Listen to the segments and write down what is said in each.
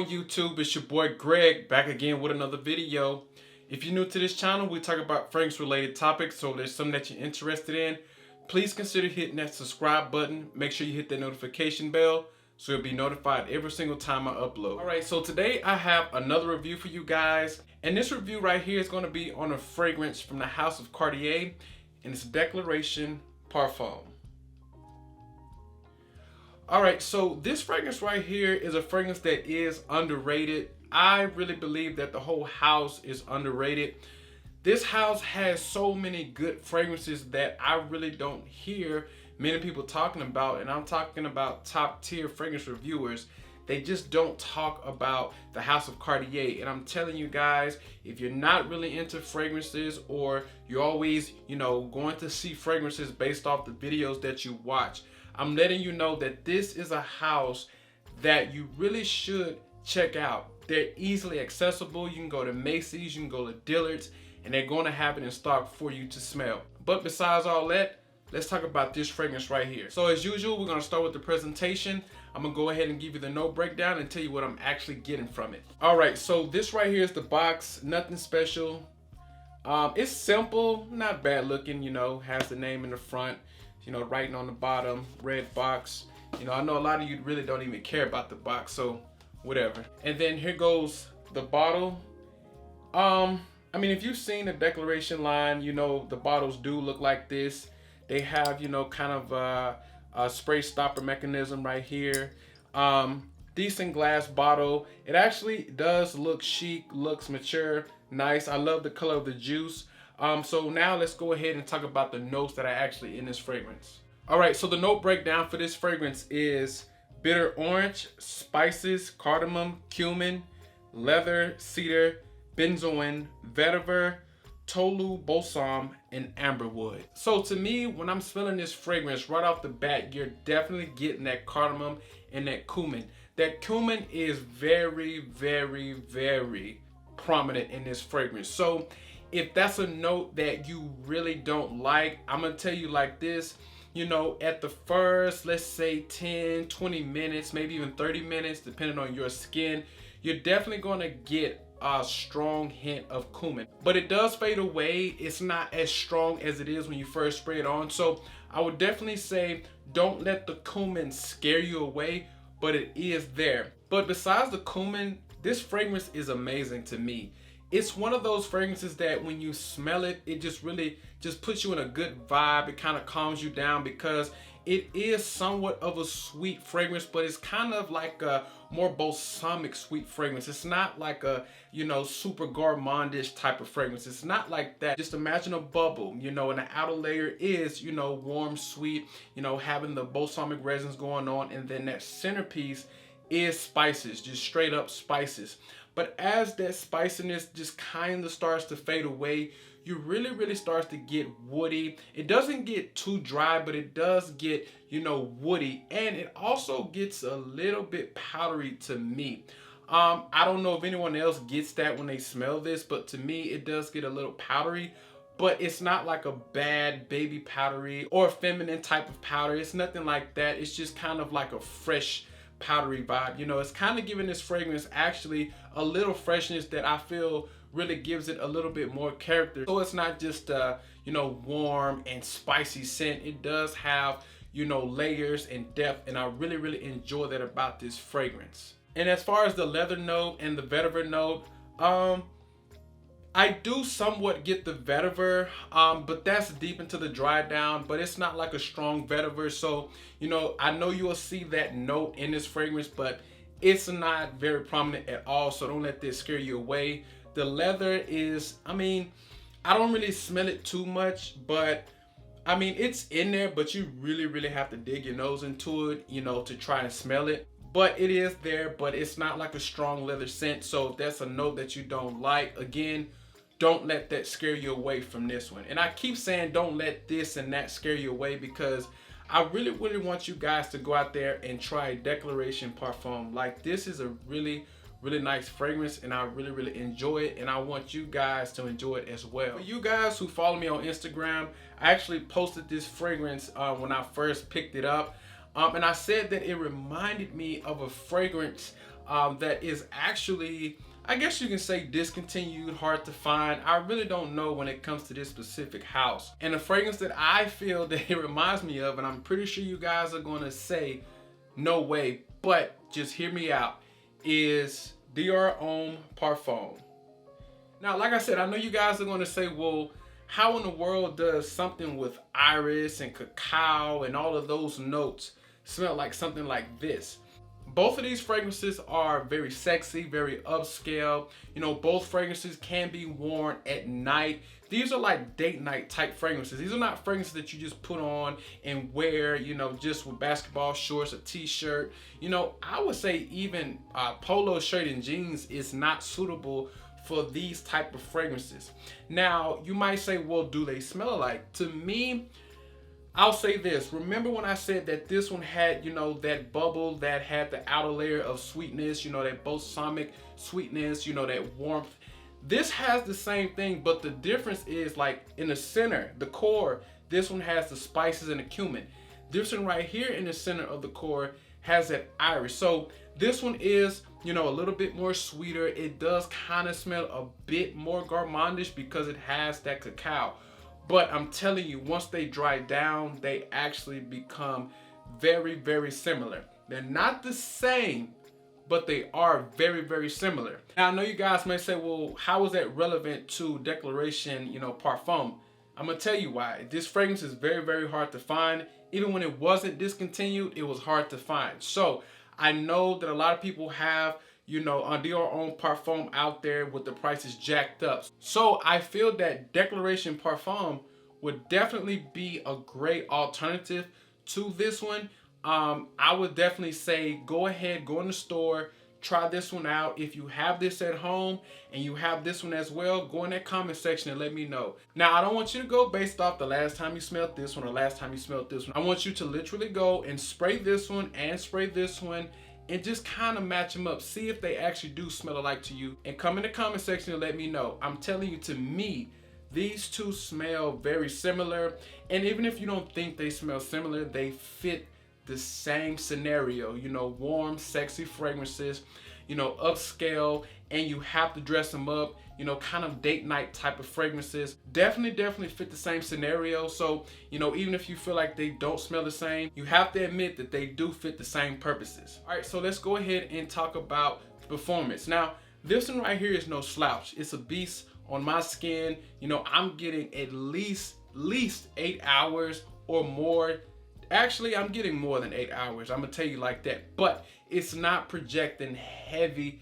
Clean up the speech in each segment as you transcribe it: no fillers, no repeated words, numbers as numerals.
on YouTube? It's your boy Greg back again with another video. If you're new to this channel, we talk about fragrance related topics, so if there's something that you're interested in, please consider hitting that subscribe button. Make sure you hit that notification bell so you'll be notified every single time I upload. Alright, so today I have another review for you guys, and this review right here is going to be on a fragrance from the house of Cartier, and it's Dior Homme Parfum. Alright, so this fragrance right here is a fragrance that is underrated. I really believe that the whole house is underrated. This house has so many good fragrances that I really don't hear many people talking about, and I'm talking about top tier fragrance reviewers. They just don't talk about the house of Cartier. And I'm telling you guys, if you're not really into fragrances, or you're always, going to see fragrances based off the videos that you watch, I'm letting you know that this is a house that you really should check out. They're easily accessible. You can go to Macy's, you can go to Dillard's, and they're going to have it in stock for you to smell. But besides all that, let's talk about this fragrance right here. So as usual, we're going to start with the presentation. I'm going to go ahead and give you the note breakdown and tell you what I'm actually getting from it. All right, so this right here is the box. Nothing special. It's simple, not bad looking, has the name in the front, writing on the bottom, red box. I know a lot of you really don't even care about the box, so whatever. And then here goes the bottle. I mean, if you've seen the Declaration line, the bottles do look like this. They have, kind of a spray stopper mechanism right here. Decent glass bottle. It actually does look chic, looks mature, nice. I love the color of the juice. So now let's go ahead and talk about the notes that are actually in this fragrance. All right, so the note breakdown for this fragrance is bitter orange, spices, cardamom, cumin, leather, cedar, benzoin, vetiver, tolu, balsam, and amberwood. So to me, when I'm smelling this fragrance right off the bat, you're definitely getting that cardamom and that cumin. That cumin is very, very, very prominent in this fragrance. So if that's a note that you really don't like, I'm gonna tell you like this, at the first, let's say 10, 20 minutes, maybe even 30 minutes, depending on your skin, you're definitely gonna get a strong hint of cumin. But it does fade away. It's not as strong as it is when you first spray it on. So I would definitely say don't let the cumin scare you away, but it is there. But besides the cumin, this fragrance is amazing to me. It's one of those fragrances that when you smell it, it just really just puts you in a good vibe. It kind of calms you down because it is somewhat of a sweet fragrance, but it's kind of like a more balsamic sweet fragrance. It's not like a, super gourmandish type of fragrance. It's not like that. Just imagine a bubble, and the outer layer is, warm, sweet, having the balsamic resins going on, and then that centerpiece is spices, just straight up spices. But as that spiciness just kind of starts to fade away, you really starts to get woody. It doesn't get too dry, but it does get, woody. And it also gets a little bit powdery to me. I don't know if anyone else gets that when they smell this, but to me, it does get a little powdery. But it's not like a bad baby powdery or a feminine type of powder. It's nothing like that. It's just kind of like a fresh powdery vibe. It's kind of giving this fragrance actually a little freshness that I feel really gives it a little bit more character. So it's not just warm and spicy scent. It does have layers and depth, and I really enjoy that about this fragrance. And as far as the leather note and the vetiver note, I do somewhat get the vetiver, but that's deep into the dry down, but it's not like a strong vetiver. So, I know you will see that note in this fragrance, but it's not very prominent at all. So don't let this scare you away. The leather is, I don't really smell it too much, but it's in there, but you really have to dig your nose into it, to try and smell it. But it is there, but it's not like a strong leather scent. So if that's a note that you don't like, again, don't let that scare you away from this one. And I keep saying don't let this and that scare you away because I really want you guys to go out there and try Dior Homme Parfum. Like, this is a really nice fragrance, and I really enjoy it, and I want you guys to enjoy it as well. For you guys who follow me on Instagram, I actually posted this fragrance when I first picked it up. And I said that it reminded me of a fragrance that is actually, I guess you can say, discontinued, hard to find. I really don't know when it comes to this specific house. And the fragrance that I feel that it reminds me of, and I'm pretty sure you guys are gonna say, no way, but just hear me out, is Dior Homme Parfum. Now, like I said, I know you guys are gonna say, well, how in the world does something with iris and cacao and all of those notes smell like something like this? Both of these fragrances are very sexy, very upscale. You know, both fragrances can be worn at night. These are like date night type fragrances. These are not fragrances that you just put on and wear, you know, just with basketball shorts, a t-shirt. You know, I would say even polo shirt and jeans is not suitable for these type of fragrances. Now, you might say, well, do they smell alike? To me, I'll say this. Remember when I said that this one had, you know, that bubble that had the outer layer of sweetness, you know, that balsamic sweetness, you know, that warmth. This has the same thing, but the difference is like in the center, the core, this one has the spices and the cumin. This one right here in the center of the core has that iris. So this one is, you know, a little bit more sweeter. It does kind of smell a bit more gourmandish because it has that cacao. But I'm telling you, once they dry down, they actually become very, very similar. They're not the same, but they are very, very similar. Now, I know you guys may say, well, how is that relevant to Declaration, you know, Parfum? I'm gonna tell you why. This fragrance is very, very hard to find. Even when it wasn't discontinued, it was hard to find. So I know that a lot of people have, you know, on Dior Homme Parfum out there with the prices jacked up. So I feel that Declaration Parfum would definitely be a great alternative to this one. I would definitely say go ahead, go in the store, try this one out. If you have this at home and you have this one as well, go in that comment section and let me know. Now, I don't want you to go based off the last time you smelled this one or last time you smelled this one. I want you to literally go and spray this one and spray this one and just kind of match them up. See if they actually do smell alike to you. And come in the comment section and let me know. I'm telling you, to me, these two smell very similar. And even if you don't think they smell similar, they fit the same scenario. You know, warm, sexy fragrances, you know, upscale, and you have to dress them up, you know, kind of date night type of fragrances. Definitely fit the same scenario. So, you know, even if you feel like they don't smell the same, you have to admit that they do fit the same purposes. All right, so let's go ahead and talk about the performance. Now, this one right here is no slouch. It's a beast on my skin. You know, I'm getting at least 8 hours or more. Actually, I'm getting more than 8 hours. I'm gonna tell you like that. But it's not projecting heavy.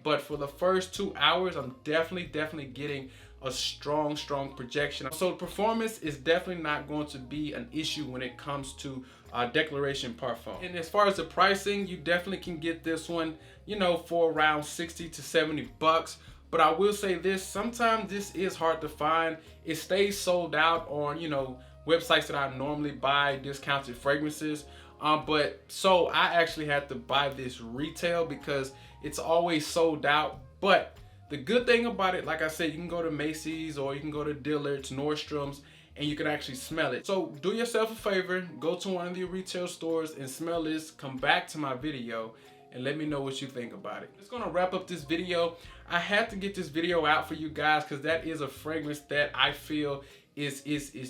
But for the first 2 hours, I'm definitely getting a strong projection. So the performance is definitely not going to be an issue when it comes to Declaration Parfum. And as far as the pricing, you definitely can get this one, you know, for around 60 to 70 bucks. But I will say this, sometimes this is hard to find. It stays sold out on, you know, websites that I normally buy discounted fragrances. But so I actually had to buy this retail because it's always sold out. But the good thing about it, like I said, you can go to Macy's or you can go to Dillard's, Nordstrom's, and you can actually smell it. So do yourself a favor, go to one of the retail stores and smell this, come back to my video, and let me know what you think about it. It's gonna wrap up this video. I had to get this video out for you guys because that is a fragrance that I feel is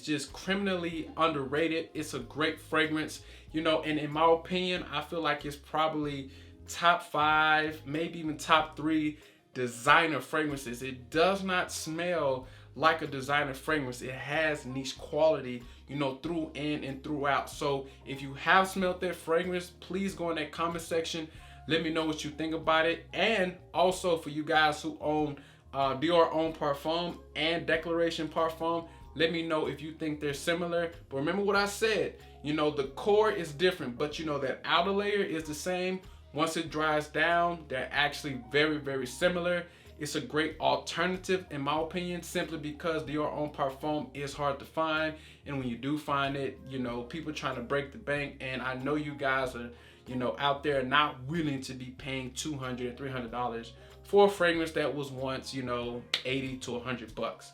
just criminally underrated. It's a great fragrance, you know, and in my opinion, I feel like it's probably top 5, maybe even top 3 designer fragrances. It does not smell like a designer fragrance. It has niche quality, you know, through in and throughout. So if you have smelled that fragrance, please go in that comment section. Let me know what you think about it. And also for you guys who own Dior Homme Parfum and Declaration Parfum, let me know if you think they're similar. But remember what I said, you know, the core is different, but you know that outer layer is the same. Once it dries down, they're actually very similar. It's a great alternative in my opinion, simply because Dior Homme Parfum is hard to find. And when you do find it, you know, people trying to break the bank. And I know you guys are, you know, out there not willing to be paying $200 and $300 for a fragrance that was once, you know, 80 to 100 bucks.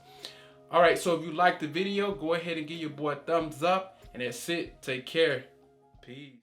All right, so if you liked the video, go ahead and give your boy a thumbs up. And that's it. Take care. Peace.